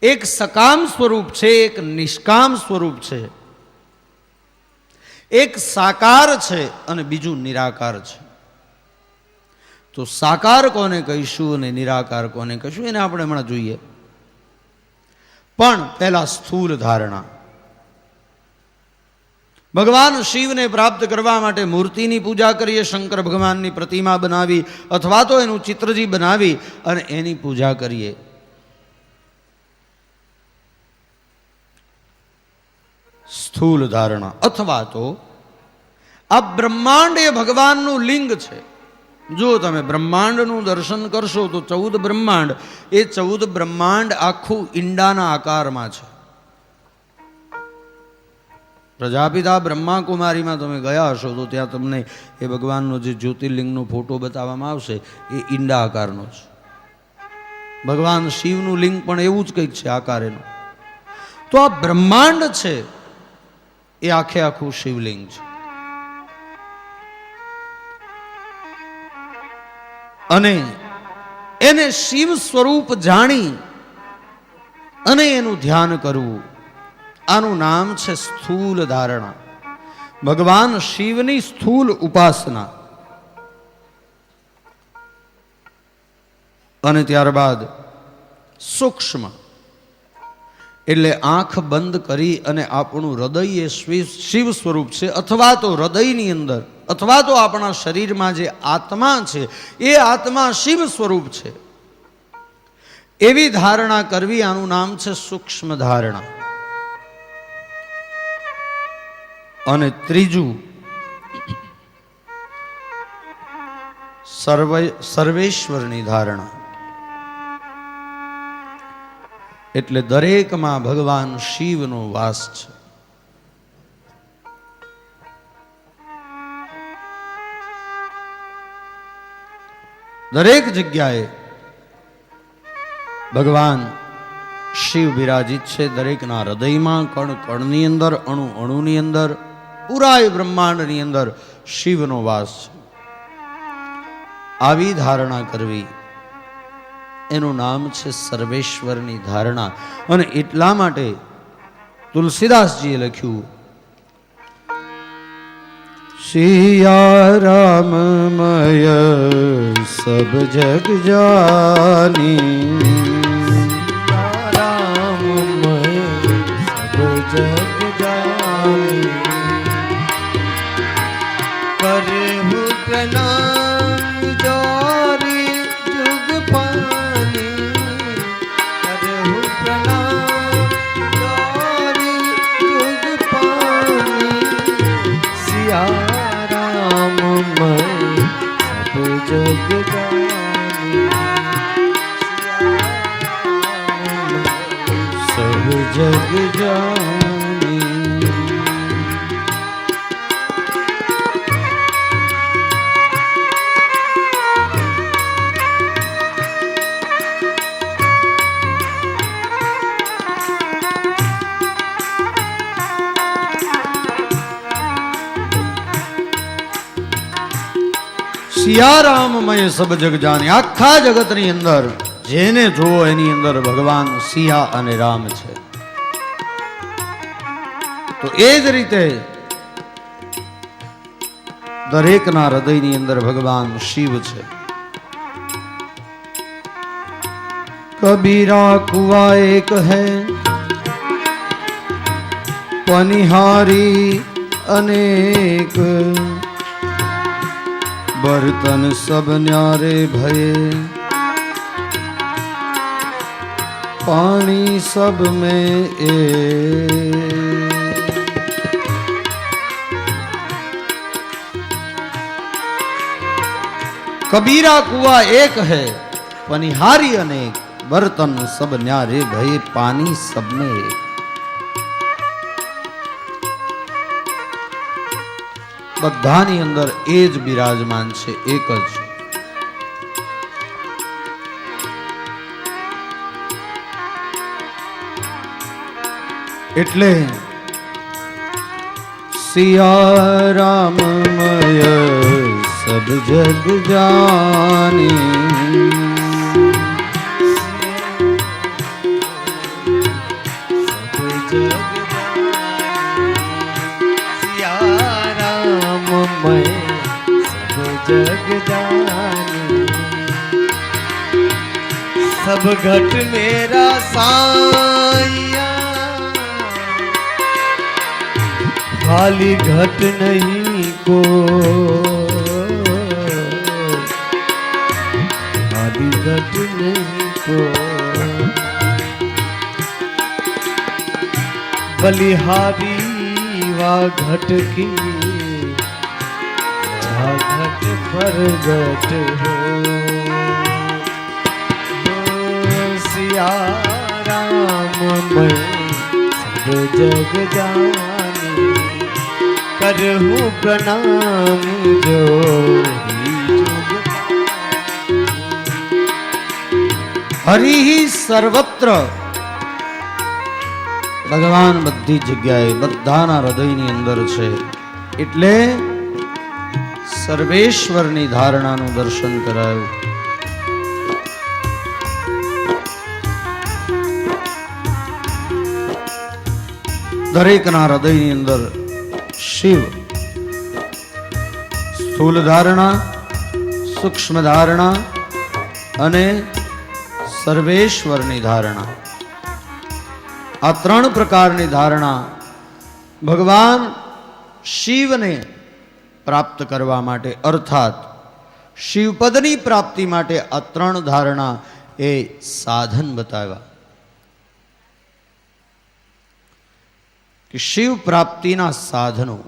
એક સકામ સ્વરૂપ છે, એક નિષ્કામ સ્વરૂપ છે, એક સાકાર છે અને બીજું નિરાકાર છે. તો સાકાર કોને કહીશું અને નિરાકાર કોને કહીશું એને આપણે હમણાં જોઈએ. પણ પહેલા સ્થૂલ ધારણા. ભગવાન શિવને પ્રાપ્ત કરવા માટે મૂર્તિની પૂજા કરીએ, શંકર ભગવાનની પ્રતિમા બનાવી અથવા તો એનું ચિત્રજી બનાવી અને એની પૂજા કરીએ. સ્થૂલ ધારણા. અથવા તો આ બ્રહ્માંડ એ ભગવાનનું લિંગ છે. જો તમે બ્રહ્માંડનું દર્શન કરશો તો 14 બ્રહ્માંડ, એ 14 બ્રહ્માંડ આખું ઈંડાના આકારમાં છે. પ્રજાપિતા બ્રહ્માકુમારીમાં તમે ગયા હશો તો ત્યાં તમને એ ભગવાનનો જે જ્યોતિર્લિંગનો ફોટો બતાવવામાં આવશે એ ઈંડા આકારનો છે. ભગવાન શિવનું લિંગ પણ એવું જ કંઈક છે આકાર એનો. તો આ બ્રહ્માંડ છે એ આખે આખું શિવલિંગ છે. અને એને શિવ સ્વરૂપ જાણી અને એનું ધ્યાન કરવું, આનું નામ છે સ્થૂલ ધારણા. ભગવાન શિવની સ્થૂલ ઉપાસના. અને ત્યારબાદ સૂક્ષ્મ, એટલે આંખ બંધ કરી અને આપણું હૃદય એ શિવ સ્વરૂપ છે, અથવા તો હૃદયની અંદર અથવા તો આપણા શરીરમાં જે આત્મા છે એ આત્મા શિવ સ્વરૂપ છે, એવી ધારણા કરવી. આનું નામ છે સૂક્ષ્મ ધારણા. અને ત્રીજું સર્વેશ્વરની ધારણા. એટલે દરેકમાં ભગવાન શિવનો વાસ છે. દરેક જગ્યાએ ભગવાન શિવ બિરાજિત છે. દરેકના હૃદયમાં, કણ કણની અંદર, અણુ અણુની અંદર, પૂરા બ્રહ્માંડની અંદર શિવનો વાસ છે. આવી ધારણા કરવી, એનું નામ છે સર્વેશ્વરની ધારણા. અને એટલા માટે તુલસીદાસજીએ લખ્યું, સિયા રામમય સબ જગ જાની, રામમય સબ જગ જાની, કરે હું પ્રણામ જોરી જુગ પાની, કરે હું પ્રણામ જોરી જુગ પાની, સિયા જગ જાની, સબ જગ જાની. સિયારામમય સબ જગ જાની. આખા જગતની અંદર જેને જોવો એની અંદર ભગવાન સિયા અને રામ છે. તો એ જ રીતે દરેકના હૃદયની અંદર ભગવાન શિવ છે. કબીરા કુવા એક હૈ, પનિહારી અનેક, बर्तन सब न्यारे भये, पानी सब में कबीरा कुआ एक है, पनिहारी अनेक, बर्तन सब न्यारे भये, पानी सब में एक. બધાની અંદર એ જ બિરાજમાન છે, એક જ. એટલે સિયા રામમય સબ જગ જાની, सब घट मेरा साया, खाली घट नहीं को, खाली घट नहीं को। बलिहारी वा घट की, घट पर घट हो। सिया राम मैं सब जग जानी, करहूँ प्रणाम जो हरि ही सर्वत्र। ભગવાન બધી જગ્યાએ બધાના હૃદયની અંદર છે, એટલે સર્વેશ્વરની ધારણાનું દર્શન કરાયું. દરેકના હૃદયની અંદર શિવ સ્થૂલ ધારણા, સૂક્ષ્મ ધારણા અને સર્વેશ્વરની ધારણા, આ ત્રણ પ્રકારની ધારણા ભગવાન શિવને પ્રાપ્ત કરવા માટે, અર્થાત શિવપદની પ્રાપ્તિ માટે આ ત્રણ ધારણા એ સાધન બતાવ્યા કે શિવ પ્રાપ્તિના સાધનો.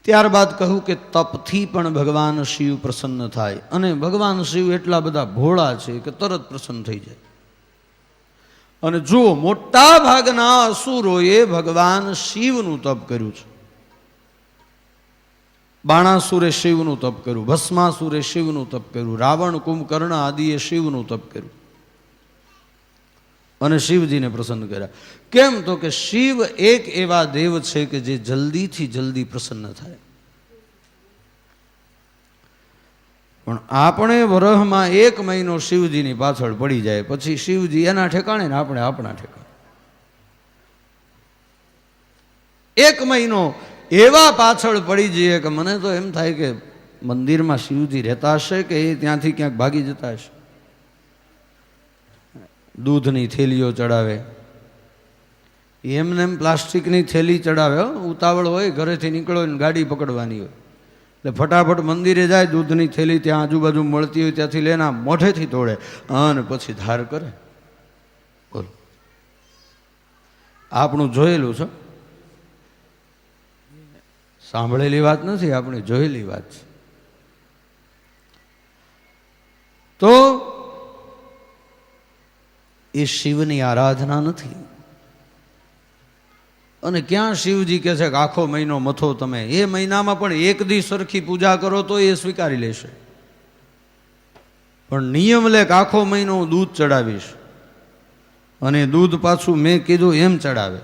ત્યારબાદ કહ્યું કે તપથી પણ ભગવાન શિવ પ્રસન્ન થાય, અને ભગવાન શિવ એટલા બધા ભોળા છે કે તરત પ્રસન્ન થઈ જાય. અને જુઓ, મોટા ભાગના અસુરોએ ભગવાન શિવનું તપ કર્યું છે. બાણાસુરે શિવનું તપ કર્યું, ભસ્માસુરે શિવનું તપ કર્યું, રાવણ, કુંભકર્ણ આદિએ શિવનું તપ કર્યું અને શિવજીને પ્રસન્ન કર્યા. કેમ? તો કે શિવ એક એવા દેવ છે કે જે જલ્દીથી જલ્દી પ્રસન્ન થાય. પણ આપણે વરહમાં 1 મહિનો શિવજીની પાછળ પડી જાય, પછી શિવજી એના ઠેકાણે ને આપણે આપણા ઠેકાણે. 1 મહિનો એવા પાછળ પડી જઈએ કે મને તો એમ થાય કે મંદિરમાં શિવજી રહેતા હશે કે એ ત્યાંથી ક્યાંક ભાગી જતા હશે. દૂધની થેલીઓ ચડાવે, એમને એમ પ્લાસ્ટિકની થેલી ચડાવે. ઉતાવળ હોય, ઘરેથી નીકળો ને ગાડી પકડવાની હોય એટલે ફટાફટ મંદિરે જાય, દૂધની થેલી ત્યાં આજુબાજુ મળતી હોય ત્યાંથી લેના મોઢેથી તોડે અને પછી ધાર કરે. બોલો, આપણું જોયેલું છે, સાંભળેલી વાત નથી, આપણે જોયેલી વાત છે. તો એ શિવની આરાધના નથી. અને ક્યાં શિવજી કહે છે કે આખો મહિનો મથો તમે, એ મહિનામાં પણ 1 દી સરખી પૂજા કરો તો એ સ્વીકારી લેશે. પણ નિયમ લે કે આખો મહિનો હું દૂધ ચડાવીશ, અને દૂધ પાછું મેં કીધું એમ ચડાવે.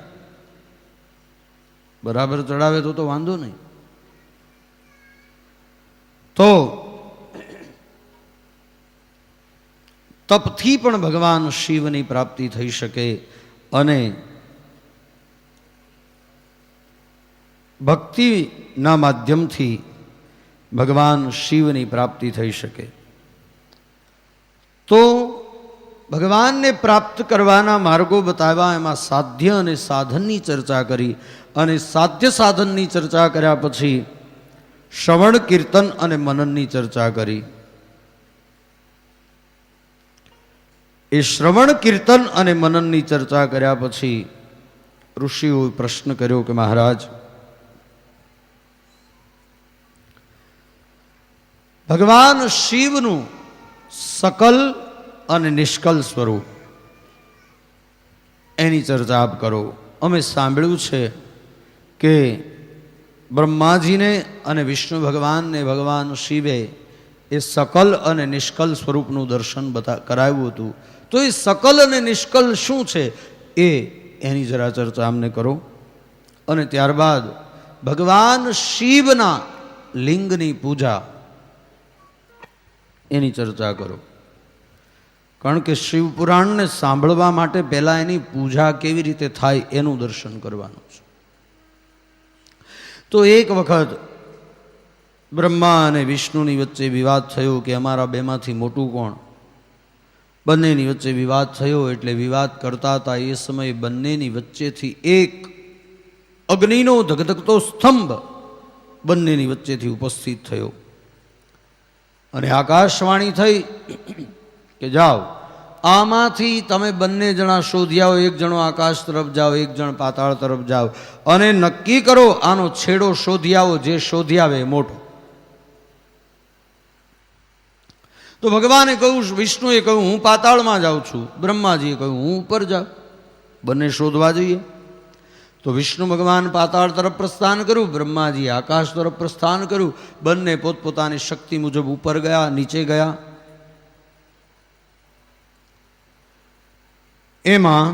બરાબર ચડાવે તો વાંધો નહીં. તો તપથી પણ ભગવાન શિવની પ્રાપ્તિ થઈ શકે અને ભક્તિના માધ્યમથી ભગવાન શિવની પ્રાપ્તિ થઈ શકે. તો ભગવાનને પ્રાપ્ત કરવાના માર્ગો બતાવ્યા, એમાં સાધ્ય અને સાધનની ચર્ચા કરી, અને સાધ્ય સાધનની ચર્ચા કર્યા પછી શ્રવણ, કીર્તન અને મનનની ચર્ચા કરી. એ શ્રવણ, કીર્તન અને મનનની ચર્ચા કર્યા પછી ઋષિઓએ પ્રશ્ન કર્યો કે મહારાજ, ભગવાન શિવનું સકલ અને નિષ્કલ સ્વરૂપ એની ચર્ચા આપ કરો. અમે સાંભળ્યું છે કે બ્રહ્માજીને અને વિષ્ણુ ભગવાનને ભગવાન શિવે એ સકલ અને નિષ્કલ સ્વરૂપનું દર્શન કરાવ્યું હતું. તો એ સકલ અને નિષ્કલ શું છે એની જરા ચર્ચા અમને કરો. અને ત્યારબાદ ભગવાન શિવના લિંગની પૂજા એની ચર્ચા કરો. કારણ કે શિવપુરાણને સાંભળવા માટે પહેલાં એની પૂજા કેવી રીતે થાય એનું દર્શન કરવાનું છે. તો એક વખત બ્રહ્મા અને વિષ્ણુની વચ્ચે વિવાદ થયો કે અમારા બેમાંથી મોટું કોણ. બંનેની વચ્ચે વિવાદ થયો. એટલે વિવાદ કરતા હતા એ સમયે બંનેની વચ્ચેથી એક અગ્નિનો ધગધગતો સ્તંભ બંનેની વચ્ચેથી ઉપસ્થિત થયો અને આકાશવાણી થઈ કે જાઓ, આમાંથી તમે બંને જણા શોધી આવો. એક જણો આકાશ તરફ જાઓ, એક જણ પાતાળ તરફ જાઓ અને નક્કી કરો આનો છેડો શોધી આવો. જે શોધી આવે એ મોટો. તો ભગવાને કહ્યું, વિષ્ણુએ કહ્યું હું પાતાળમાં જાઉં છું, બ્રહ્માજીએ કહ્યું હું ઉપર જાઉં. બંને શોધવા જઈએ. તો વિષ્ણુ ભગવાન પાતાળ તરફ પ્રસ્થાન કર્યું, બ્રહ્માજીએ આકાશ તરફ પ્રસ્થાન કર્યું. બંને પોતપોતાની શક્તિ મુજબ ઉપર ગયા, નીચે ગયા. એમાં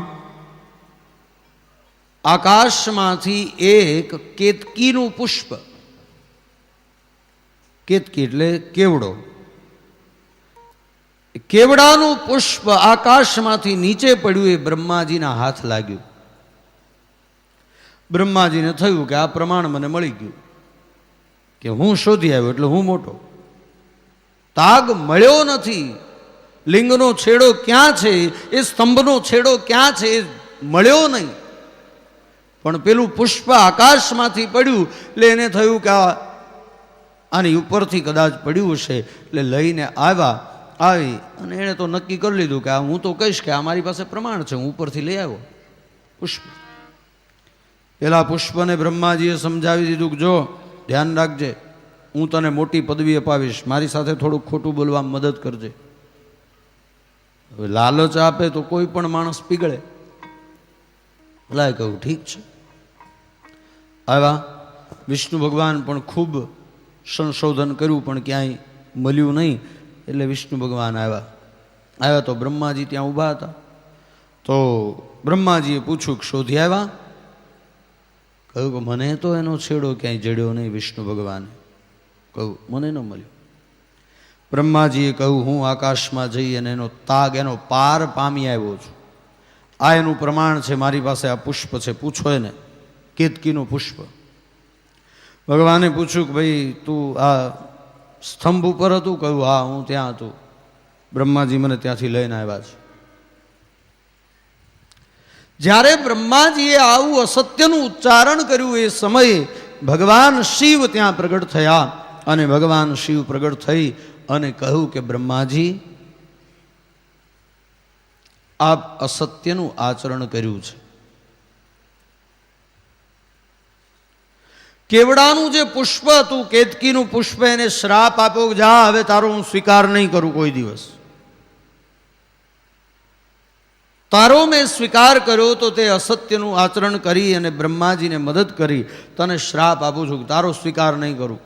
આકાશમાંથી એક કેતકીનું પુષ્પ, કેતકી એટલે કેવડો, કેવડાનું પુષ્પ આકાશમાંથી નીચે પડ્યું. એ બ્રહ્માજીના હાથ લાગ્યું. બ્રહ્માજીને થયું કે આ પ્રમાણ મને મળી ગયું કે હું શોધી આવ્યો એટલે હું મોટો. તાગ મળ્યો નથી. લિંગનો છેડો ક્યાં છે, એ સ્તંભનો છેડો ક્યાં છે એ મળ્યો નહીં. પણ પેલું પુષ્પ આકાશમાંથી પડ્યું એટલે એને થયું કે આની ઉપરથી કદાચ પડ્યું હશે. એટલે લઈને આવી અને એણે તો નક્કી કરી લીધું કે હું તો કહીશ કે આ મારી પાસે પ્રમાણ છે, હું ઉપરથી લઈ આવ્યો પુષ્પ. પેલા પુષ્પને બ્રહ્માજીએ સમજાવી દીધું કે જો ધ્યાન રાખજે, હું તને મોટી પદવી અપાવીશ, મારી સાથે થોડુંક ખોટું બોલવા મદદ કરજે. હવે લાલચ આપે તો કોઈ પણ માણસ પીગળે. લાય કહું ઠીક છે. આવ્યા વિષ્ણુ ભગવાન પણ ખૂબ સંશોધન કર્યું પણ ક્યાંય મળ્યું નહીં. એટલે વિષ્ણુ ભગવાન આવ્યા તો બ્રહ્માજી ત્યાં ઊભા હતા. તો બ્રહ્માજીએ પૂછ્યું કે શોધી આવ્યા? કહ્યું કે મને તો એનો છેડો ક્યાંય જડ્યો નહીં. વિષ્ણુ ભગવાને કહ્યું મને ન મળ્યો. બ્રહ્માજીએ કહ્યું હું આકાશમાં જઈ અને એનો તાગ, એનો પાર પામી આવ્યો છું. આ એનું પ્રમાણ છે. મારી પાસે આ પુષ્પ છે, પૂછો એને, કેતકીનું પુષ્પ. ભગવાને પૂછ્યું કે ભાઈ તું આ સ્તંભ ઉપર હતું? કહ્યું હા હું ત્યાં હતું. બ્રહ્માજી મને ત્યાંથી લઈને આવ્યા છે. જ્યારે બ્રહ્માજીએ આવું અસત્યનું ઉચ્ચારણ કર્યું એ સમયે ભગવાન શિવ ત્યાં પ્રગટ થયા. અને ભગવાન શિવ પ્રગટ થઈ અને કહ્યું કે બ્રહ્માજી, આપ અસત્યનું આચરણ કર્યું છે. કેવડાનું જે પુષ્પ હતું, કેતકીનું પુષ્પ, એને શ્રાપ આપ્યો, જા હવે તારો હું સ્વીકાર નહીં કરું કોઈ દિવસ. તારો મેં સ્વીકાર કર્યો તો તે અસત્યનું આચરણ કરી અને બ્રહ્માજીને મદદ કરી. તને શ્રાપ આપું છું કે તારો સ્વીકાર નહીં કરું.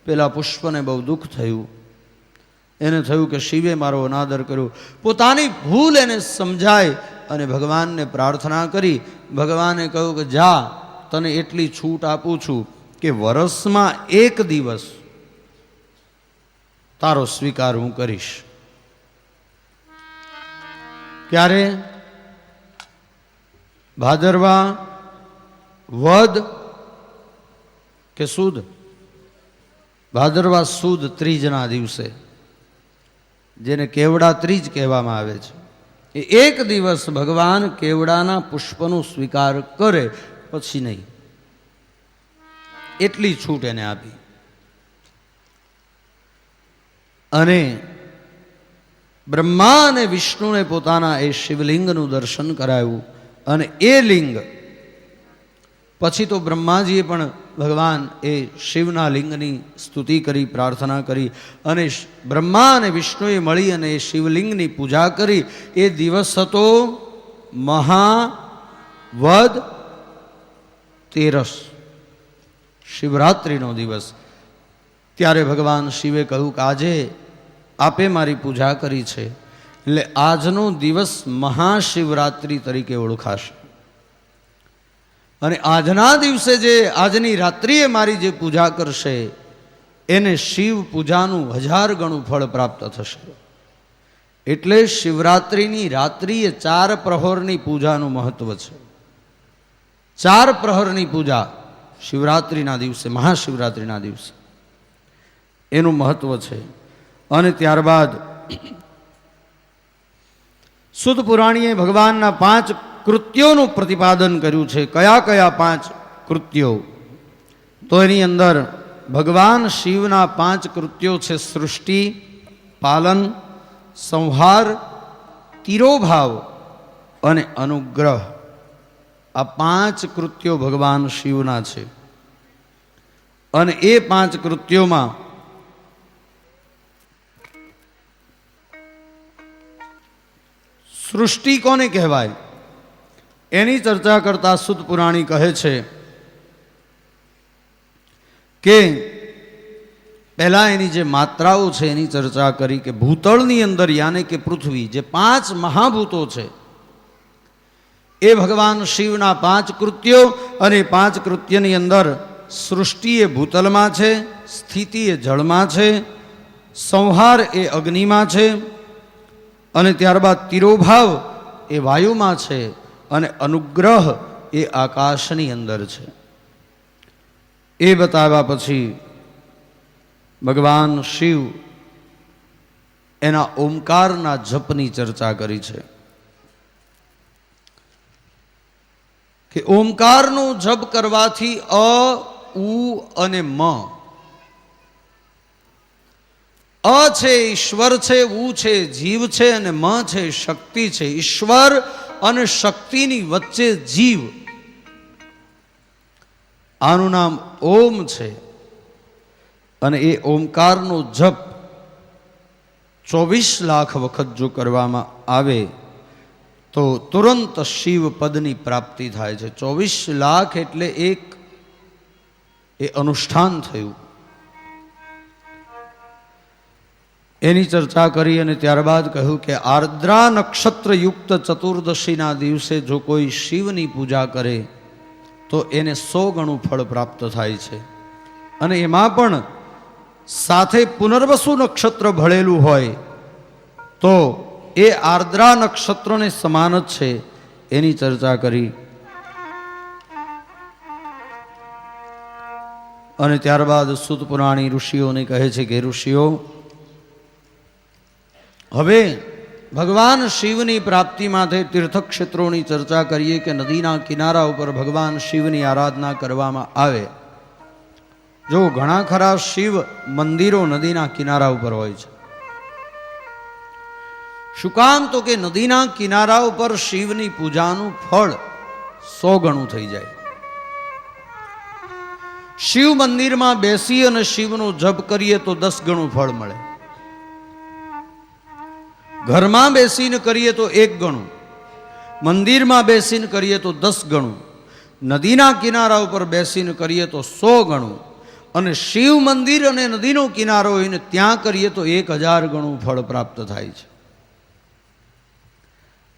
પેલા પુષ્પને બહુ દુઃખ થયું. એને થયું કે શિવે મારો અનાદર કર્યો. પોતાની ભૂલ એને સમજાય અને ભગવાનને પ્રાર્થના કરી. ભગવાને કહ્યું કે જા, તને એટલી છૂટ આપું છું કે વર્ષમાં એક દિવસ તારો સ્વીકાર હું કરીશ. ક્યારે? ભાદરવા વદ કે સુદ? ભાદરવા સુદ ત્રીજના દિવસે, જેને કેવડા ત્રીજ કહેવામાં આવે છે. એ એક દિવસ ભગવાન કેવડાના પુષ્પનો સ્વીકાર કરે, પછી નહીં. એટલી છૂટ એને આપી. અને બ્રહ્મા અને વિષ્ણુને પોતાના એ શિવલિંગનું દર્શન કરાવ્યું. અને એ લિંગ પછી તો બ્રહ્માજીએ પણ ભગવાન એ શિવના લિંગની સ્તુતિ કરી, પ્રાર્થના કરી. અને બ્રહ્મા અને વિષ્ણુએ મળી અને એ શિવલિંગની પૂજા કરી. એ દિવસ હતો મહાવદ તેરસ, શિવરાત્રિનો દિવસ. ત્યારે ભગવાન શિવે કહ્યું કે આજે આપે મારી પૂજા કરી છે એટલે આજનો દિવસ મહાશિવરાત્રિ તરીકે ઓળખાશે. અને આજના દિવસે જે આજની રાત્રિએ મારી જે પૂજા કરશે એને શિવ પૂજાનું 1000 ગણું ફળ પ્રાપ્ત થશે. એટલે શિવરાત્રિની રાત્રિએ 4 પ્રહરની પૂજાનું મહત્વ છે. 4 પ્રહરની પૂજા શિવરાત્રિના દિવસે, મહાશિવરાત્રિના દિવસે એનું મહત્વ છે. અને ત્યારબાદ સુત પુરાણીએ ભગવાનના 5 કૃત્યોનું પ્રતિપાદન કર્યું છે. કયા કયા 5 કૃત્યો? તો એની અંદર ભગવાન શિવના 5 કૃત્યો છે: સૃષ્ટિ, પાલન, સંહાર, તિરોભાવ અને અનુગ્રહ. આ 5 કૃત્યો ભગવાન શિવના છે. અને એ 5 કૃત્યોમાં સૃષ્ટિ કોને કહેવાય એની ચર્ચા કરતા સુત પુરાણી કહે છે કે પહેલા એની જે માત્રાઓ છે એની ચર્ચા કરી કે ભૂતળની અંદર યાને કે પૃથ્વી, જે 5 મહાભૂતો છે એ ભગવાન શિવના 5 કૃત્યો. અને 5 કૃત્યની અંદર સૃષ્ટિ એ ભૂતલમાં છે, સ્થિતિ એ જળમાં છે, સંહાર એ અગ્નિમાં છે, અને ત્યારબાદ તિરોભાવ એ વાયુમાં છે, અને અનુગ્રહ એ આકાશની અંદર છે. એ બતાવ્યા પછી ભગવાન શિવ એના ઓમકારના જપની ચર્ચા કરી છે કે ઓમકારનો જપ કરવાથી અ, ઉ અને મ. અ છે ઈશ્વર છે, ઉ છે જીવ છે, અને મ છે શક્તિ છે. ઈશ્વર અને શક્તિની વચ્ચે જીવ, આનું નામ ઓમ છે. અને એ ઓમકારનો જપ 24 લાખ વખત જો કરવામાં આવે તો તુરંત શિવ પદની પ્રાપ્તિ થાય છે. 24 લાખ એટલે એક એ અનુષ્ઠાન થયું. એની ચર્ચા કરી અને ત્યારબાદ કહ્યું કે આર્દ્રા નક્ષત્ર યુક્ત ચતુર્દશીના દિવસે જો કોઈ શિવની પૂજા કરે તો એને 100 ગણું ફળ પ્રાપ્ત થાય છે. અને એમાં પણ સાથે પુનર્વસુ નક્ષત્ર ભળેલું હોય તો એ આર્દ્રા નક્ષત્રને સમાન જ છે. એની ચર્ચા કરી. અને ત્યારબાદ સુત પુરાણી ઋષિઓને કહે છે કે ઋષિઓ, હવે ભગવાન શિવની પ્રાપ્તિ માટે તીર્થક્ષેત્રોની ચર્ચા કરીએ કે નદીના કિનારા ઉપર ભગવાન શિવની આરાધના કરવામાં આવે. જો ઘણા ખરા શિવ મંદિરો નદીના કિનારા ઉપર હોય છે. શું કામ? તો કે નદીના કિનારા ઉપર શિવની પૂજાનું ફળ 100 ગણું થઈ જાય. શિવ મંદિરમાં બેસી અને શિવનો જપ કરીએ તો 10 ગણું ફળ મળે. ઘરમાં બેસીને કરીએ તો 1 ગણું, મંદિરમાં બેસીને કરીએ તો 10 ગણું, નદીના કિનારા ઉપર બેસીને કરીએ તો 100 ગણું, અને શિવ મંદિર અને નદીનો કિનારો હોય ને ત્યાં કરીએ તો 1000 ગણું ફળ પ્રાપ્ત થાય છે.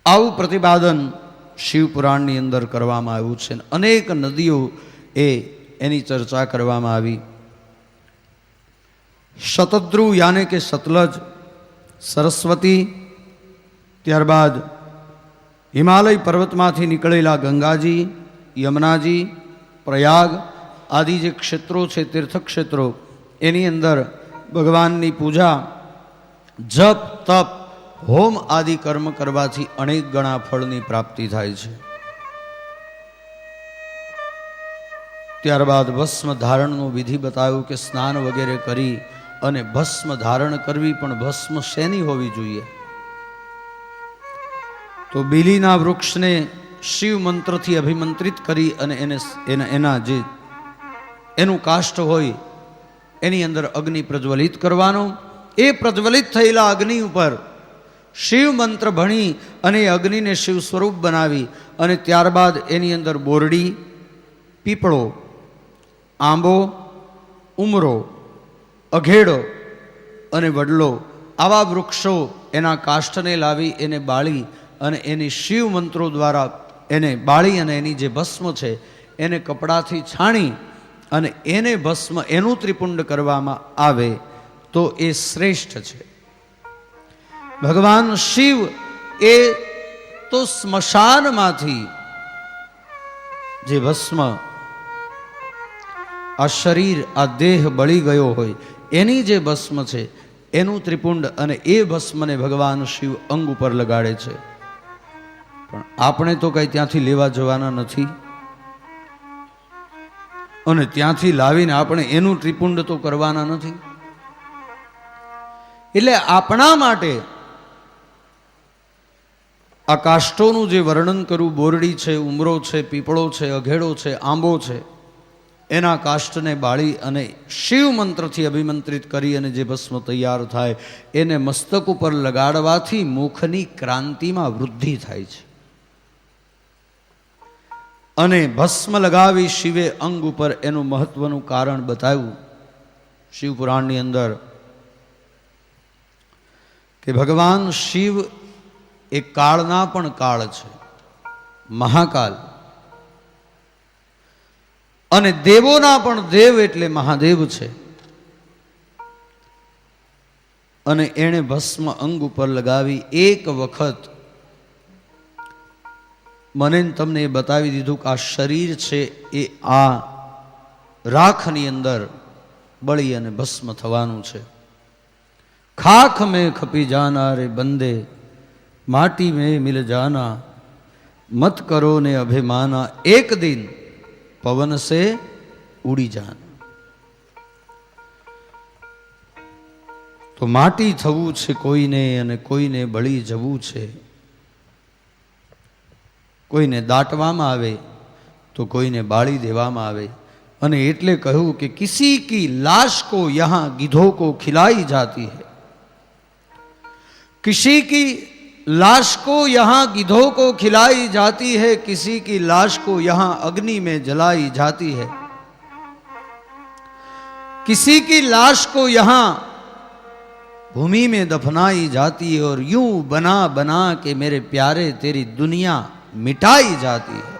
આવું પ્રતિપાદન શિવ પુરાણની અંદર કરવામાં આવ્યું છે. અનેક નદીઓ એની ચર્ચા કરવામાં આવી. શતદ્રુ યાને કે સતલજ, સરસ્વતી, ત્યારબાદ હિમાલય પર્વતમાંથી નીકળેલા ગંગાજી, યમુનાજી, પ્રયાગ આદિ જે ક્ષેત્રો છે, તીર્થક્ષેત્રો, એની અંદર ભગવાનની પૂજા, જપ, તપ, હોમ આદિ કર્મ કરવાથી અનેક ગણા ફળની પ્રાપ્તિ થાય છે. ત્યારબાદ ભસ્મ ધારણનો વિધિ બતાવ્યું કે સ્નાન વગેરે કરી અને ભસ્મ ધારણ કરવી. પણ ભસ્મ શેની હોવી જોઈએ? તો બીલીના વૃક્ષને શિવ મંત્રથી અભિમંત્રિત કરી અને એના જે એનું કાષ્ઠ હોય એની અંદર અગ્નિ પ્રજ્વલિત કરવાનો. એ પ્રજ્વલિત થયેલા અગ્નિ ઉપર શિવ મંત્ર ભણી અને એ અગ્નિને શિવ સ્વરૂપ બનાવી અને ત્યારબાદ એની અંદર બોરડી, પીપળો, આંબો, ઉમરો, અઘેડો અને વડલો આવા વૃક્ષો એના કાષ્ઠને લાવી એને બાળી અને એની શિવ મંત્રો દ્વારા એને બાળી અને એની જે ભસ્મ છે એને કપડાથી છાણી અને એને ભસ્મ એનું ત્રિપુંડ કરવામાં આવે તો એ શ્રેષ્ઠ છે. ભગવાન શિવ એ તો સ્મશાનમાંથી જે ભસ્મ આ શરીર, આ દેહ બળી ગયો હોય એની જે ભસ્મ છે એનું ત્રિપુંડ, અને એ ભસ્મને ભગવાન શિવ અંગ ઉપર લગાડે છે. પણ આપણે તો કઈ ત્યાંથી લેવા જવાના નથી, અને ત્યાંથી લાવીને આપણે એનું ત્રિપુંડ તો કરવાના નથી. એટલે આપણા માટે આ કાષ્ટોનું જે વર્ણન કરું, બોરડી છે, ઉમરો છે, પીપળો છે, અઘેડો છે, આંબો છે, એના કાષ્ટને બાળી અને શિવ મંત્રથી અભિમંત્રિત કરી અને જે ભસ્મ તૈયાર થાય એને મસ્તક ઉપર લગાડવાથી મુખની ક્રાંતિમાં વૃદ્ધિ થાય છે. અને ભસ્મ લગાવી શિવે અંગ ઉપર એનું મહત્વનું કારણ બતાવ્યું શિવપુરાણની અંદર કે ભગવાન શિવ એ કાળના પણ કાળ છે, મહાકાલ, અને દેવોના પણ દેવ એટલે મહાદેવ છે. અને એણે ભસ્મ અંગ ઉપર લગાવી એક વખત મને તમને એ બતાવી દીધું કે આ શરીર છે એ આ રાખની અંદર બળી અને ભસ્મ થવાનું છે. ખાખ મેં ખપી જાના રે બંદે, માટી में मिल जाना, मत करो ने अभिमाना, एक दिन पवन से उड़ी जाना. तो माटी थવું છે કોઈને, અને કોઈને બળી જવું છે. કોઈને દાટવામાં આવે તો કોઈને બાળી દેવામાં આવે. અને એટલે કહ્યું કે કિસી કી લાશ को यहाँ गिद्धों को खिलाई जाती है, किसी की लाश को यहाँ गिद्धों को खिलाई जाती है, किसी की लाश को यहाँ अग्नि में जलाई जाती है, किसी की लाश को यहाँ भूमि में दफनाई जाती है, और यूं बना बना के मेरे प्यारे तेरी दुनिया मिटाई जाती है.